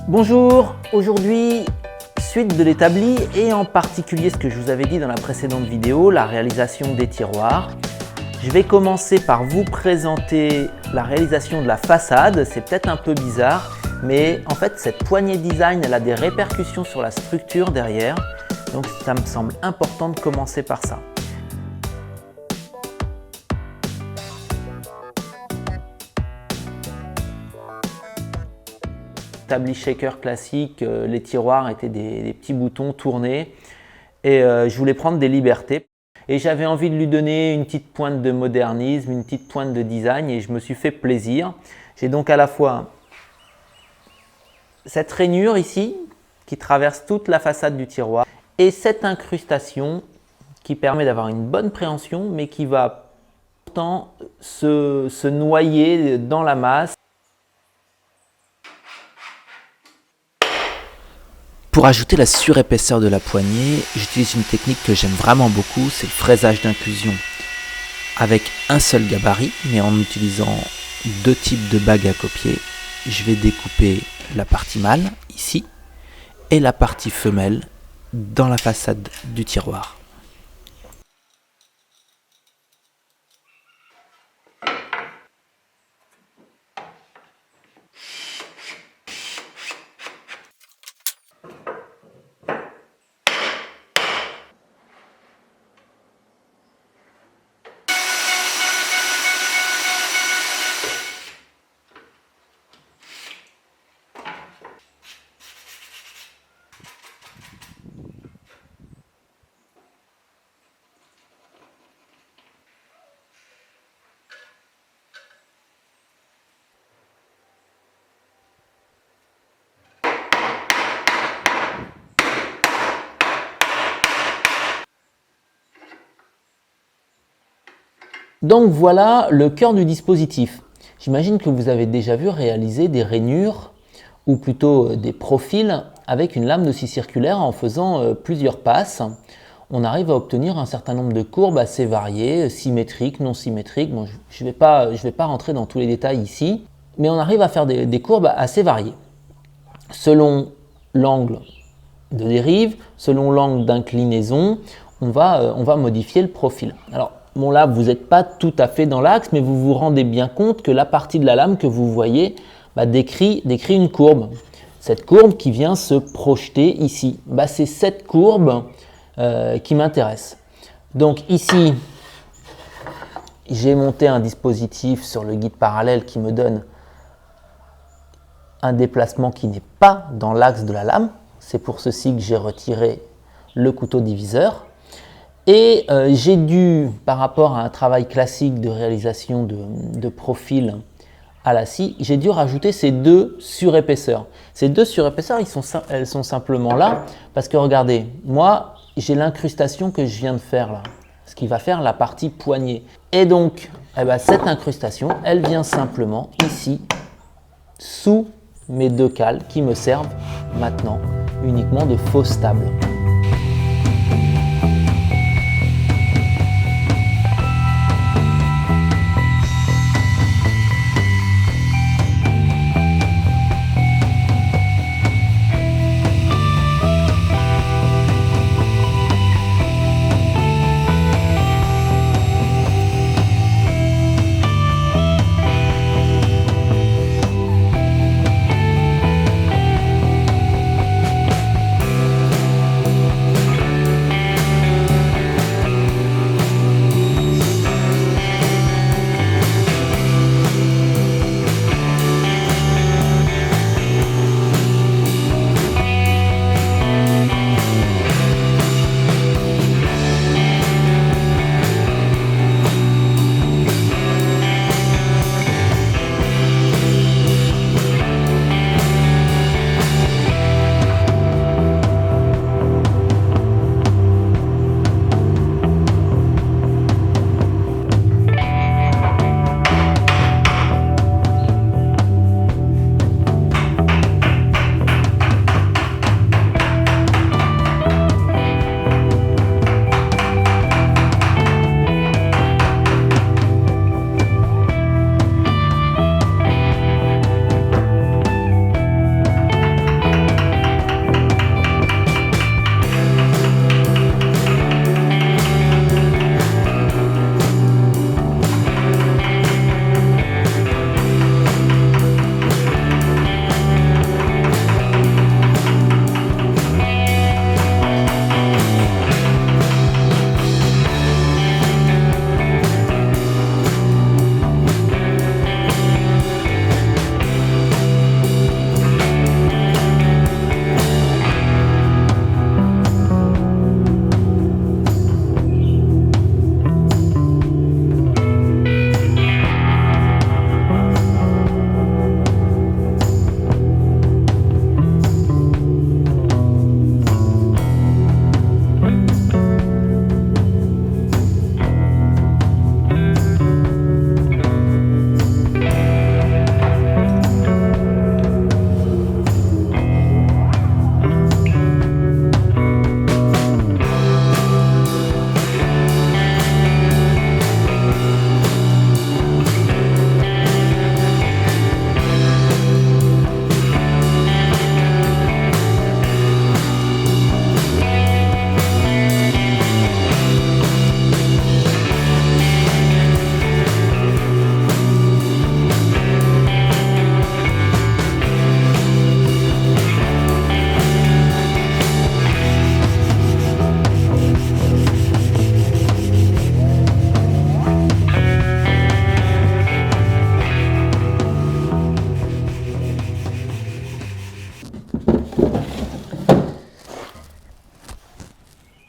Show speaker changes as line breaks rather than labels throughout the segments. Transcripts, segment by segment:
Bonjour, aujourd'hui, suite de l'établi et en particulier ce que je vous avais dit dans la précédente vidéo, la réalisation des tiroirs. Je vais commencer par vous présenter la réalisation de la façade. C'est peut-être un peu bizarre, mais en fait cette poignée design elle a des répercussions sur la structure derrière. Donc ça me semble important de commencer par ça. Établi shaker classique, les tiroirs étaient des petits boutons tournés et je voulais prendre des libertés. Et j'avais envie de lui donner une petite pointe de modernisme, une petite pointe de design et je me suis fait plaisir. J'ai donc à la fois cette rainure ici qui traverse toute la façade du tiroir et cette incrustation qui permet d'avoir une bonne préhension mais qui va pourtant se noyer dans la masse.
Pour ajouter la surépaisseur de la poignée, j'utilise une technique que j'aime vraiment beaucoup, c'est le fraisage d'inclusion. Avec un seul gabarit, mais en utilisant deux types de bagues à copier, je vais découper la partie mâle, ici, et la partie femelle dans la façade du tiroir.
Donc voilà le cœur du dispositif. J'imagine que vous avez déjà vu réaliser des rainures ou plutôt des profils avec une lame de scie circulaire en faisant plusieurs passes. On arrive à obtenir un certain nombre de courbes assez variées, symétriques, non symétriques. Bon, je ne vais pas rentrer dans tous les détails ici, mais on arrive à faire des courbes assez variées. Selon l'angle de dérive, selon l'angle d'inclinaison, on va modifier le profil. Alors, bon là, vous n'êtes pas tout à fait dans l'axe, mais vous vous rendez bien compte que la partie de la lame que vous voyez décrit une courbe. Cette courbe qui vient se projeter ici. C'est cette courbe qui m'intéresse. Donc ici, j'ai monté un dispositif sur le guide parallèle qui me donne un déplacement qui n'est pas dans l'axe de la lame. C'est pour ceci que j'ai retiré le couteau diviseur. Et j'ai dû, par rapport à un travail classique de réalisation de profil à la scie, j'ai dû rajouter ces deux surépaisseurs. Ces deux surépaisseurs, elles sont simplement là parce que regardez, moi j'ai l'incrustation que je viens de faire là, ce qui va faire la partie poignée. Et donc, cette incrustation, elle vient simplement ici, sous mes deux cales qui me servent maintenant uniquement de fausses tables.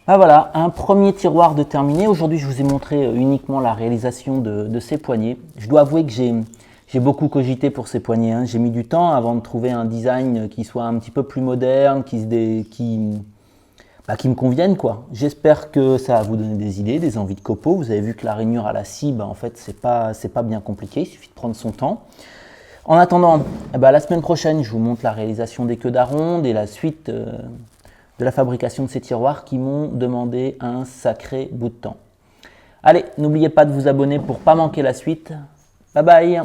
Ah voilà, un premier tiroir de terminé. Aujourd'hui, je vous ai montré uniquement la réalisation de ces poignées. Je dois avouer que j'ai beaucoup cogité pour ces poignées, hein. J'ai mis du temps avant de trouver un design qui soit un petit peu plus moderne, qui me convienne, quoi. J'espère que ça va vous donner des idées, des envies de copeaux. Vous avez vu que la rainure à la scie, en fait, c'est pas bien compliqué, il suffit de prendre son temps. En attendant, la semaine prochaine, je vous montre la réalisation des queues d'aronde et la suite de la fabrication de ces tiroirs qui m'ont demandé un sacré bout de temps. Allez, n'oubliez pas de vous abonner pour ne pas manquer la suite. Bye bye!